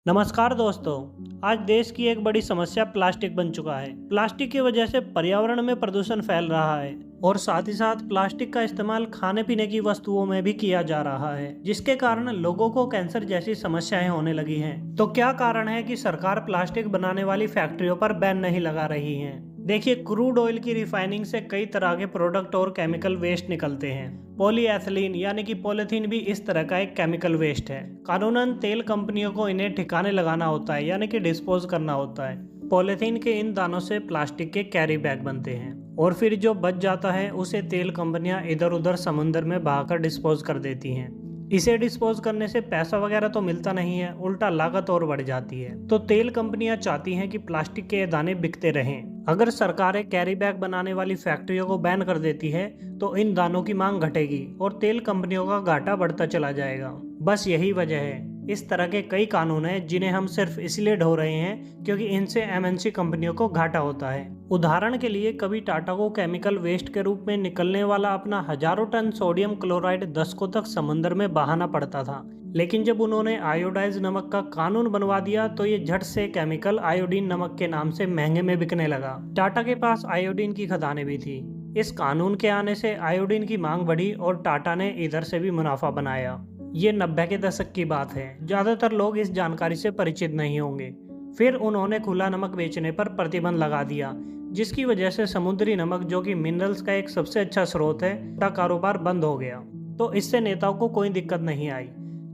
नमस्कार दोस्तों। आज देश की एक बड़ी समस्या प्लास्टिक बन चुका है। प्लास्टिक की वजह से पर्यावरण में प्रदूषण फैल रहा है और साथ ही साथ प्लास्टिक का इस्तेमाल खाने पीने की वस्तुओं में भी किया जा रहा है, जिसके कारण लोगों को कैंसर जैसी समस्याएं होने लगी हैं। तो क्या कारण है कि सरकार प्लास्टिक बनाने वाली फैक्ट्रियों पर बैन नहीं लगा रही है? देखिए, क्रूड ऑयल की रिफाइनिंग से कई तरह के प्रोडक्ट और केमिकल वेस्ट निकलते हैं। पॉलीएथिलीन यानी कि पॉलीथीन भी इस तरह का एक केमिकल वेस्ट है। कानूनन तेल कंपनियों को इन्हें ठिकाने लगाना होता है, यानी कि डिस्पोज करना होता है। पॉलीथीन के इन दानों से प्लास्टिक के कैरी बैग बनते हैं और फिर जो बच जाता है उसे तेल कंपनियां इधर उधर समुद्र में बहाकर डिस्पोज कर देती हैं। इसे डिस्पोज करने से पैसा वगैरह तो मिलता नहीं है, उल्टा लागत और बढ़ जाती है। तो तेल कंपनियां चाहती हैं कि प्लास्टिक के दाने बिकते रहें। अगर सरकारें कैरी बैग बनाने वाली फैक्ट्रियों को बैन कर देती है तो इन दानों की मांग घटेगी और तेल कंपनियों का घाटा बढ़ता चला जाएगा। बस यही वजह है। इस तरह के कई कानून हैं जिन्हें हम सिर्फ इसलिए ढो रहे हैं क्योंकि इनसे एमएनसी कंपनियों को घाटा होता है। उदाहरण के लिए, कभी टाटा को केमिकल वेस्ट के रूप में निकलने वाला अपना हजारों टन सोडियम क्लोराइड दशकों तक समुद्र में बहाना पड़ता था, लेकिन जब उन्होंने आयोडाइज नमक का कानून बनवा दिया तो ये झट से केमिकल आयोडीन नमक के नाम से महंगे में बिकने लगा। टाटा के पास आयोडीन की खदानें भी थी। इस कानून के आने से आयोडीन की मांग बढ़ी और टाटा ने इधर से भी मुनाफा बनाया। ये 90 के दशक की बात है। ज्यादातर लोग इस जानकारी से परिचित नहीं होंगे। फिर उन्होंने खुला नमक बेचने पर प्रतिबंध लगा दिया, जिसकी वजह से समुद्री नमक, जो कि मिनरल्स का एक सबसे अच्छा स्रोत है, का कारोबार बंद हो गया। तो इससे नेताओं को कोई दिक्कत नहीं आई,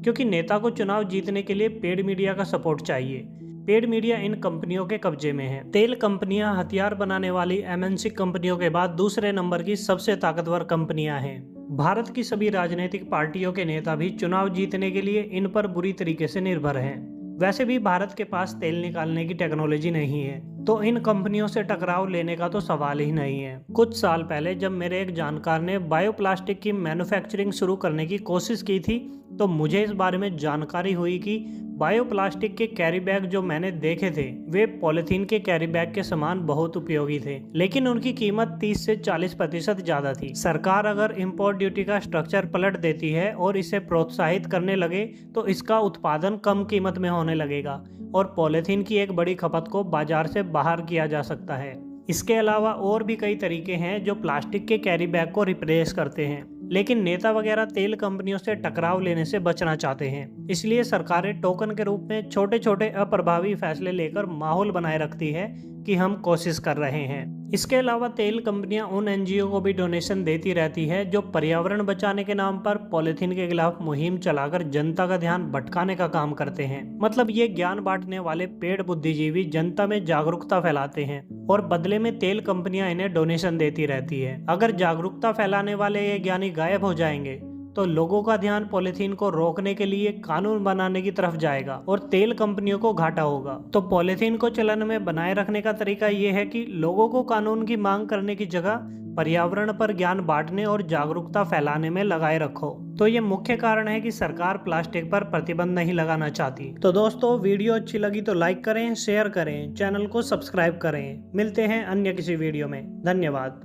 क्योंकि नेता को चुनाव जीतने के लिए पेड मीडिया का सपोर्ट चाहिए। पेड मीडिया इन कंपनियों के कब्जे में है। तेल कंपनियां हथियार बनाने वाली एमएनसी कंपनियों के बाद दूसरे नंबर की सबसे ताकतवर कंपनियां हैं। भारत की सभी राजनीतिक पार्टियों के नेता भी चुनाव जीतने के लिए इन पर बुरी तरीके से निर्भर हैं। वैसे भी भारत के पास तेल निकालने की टेक्नोलॉजी नहीं है, तो इन कंपनियों से टकराव लेने का तो सवाल ही नहीं है। कुछ साल पहले जब मेरे एक जानकार ने बायोप्लास्टिक की मैन्युफैक्चरिंग शुरू करने की कोशिश की थी, तो मुझे इस बारे में जानकारी हुई कि बायोप्लास्टिक के कैरी बैग जो मैंने देखे थे वे पॉलीथीन के कैरी बैग के समान बहुत उपयोगी थे, लेकिन उनकी कीमत 30 से 40% ज्यादा थी। सरकार अगर इंपोर्ट ड्यूटी का स्ट्रक्चर पलट देती है और इसे प्रोत्साहित करने लगे तो इसका उत्पादन कम कीमत में होने लगेगा और पॉलीथीन की एक बड़ी खपत को बाजार से बाहर किया जा सकता है। इसके अलावा और भी कई तरीके हैं जो प्लास्टिक के कैरी बैग को रिप्लेस करते हैं, लेकिन नेता वगैरह तेल कंपनियों से टकराव लेने से बचना चाहते हैं। इसलिए सरकारें टोकन के रूप में छोटे छोटे अप्रभावी फैसले लेकर माहौल बनाए रखती है कि हम कोशिश कर रहे हैं। इसके अलावा तेल कंपनियां उन एनजीओ को भी डोनेशन देती रहती है जो पर्यावरण बचाने के नाम पर पॉलीथीन के खिलाफ मुहिम चलाकर जनता का ध्यान भटकाने का काम करते हैं। मतलब ये ज्ञान बांटने वाले पेड़ बुद्धिजीवी जनता में जागरूकता फैलाते हैं और बदले में तेल कंपनियां इन्हें डोनेशन देती रहती है। अगर जागरूकता फैलाने वाले ये ज्ञानी गायब हो जाएंगे तो लोगों का ध्यान पॉलीथीन को रोकने के लिए कानून बनाने की तरफ जाएगा और तेल कंपनियों को घाटा होगा। तो पॉलीथीन को चलन में बनाए रखने का तरीका ये है कि लोगों को कानून की मांग करने की जगह पर्यावरण पर ज्ञान बांटने और जागरूकता फैलाने में लगाए रखो। तो ये मुख्य कारण है कि सरकार प्लास्टिक पर प्रतिबंध नहीं लगाना चाहती। तो दोस्तों, वीडियो अच्छी लगी तो लाइक करें, शेयर करें, चैनल को सब्सक्राइब करें। मिलते हैं अन्य किसी वीडियो में। धन्यवाद।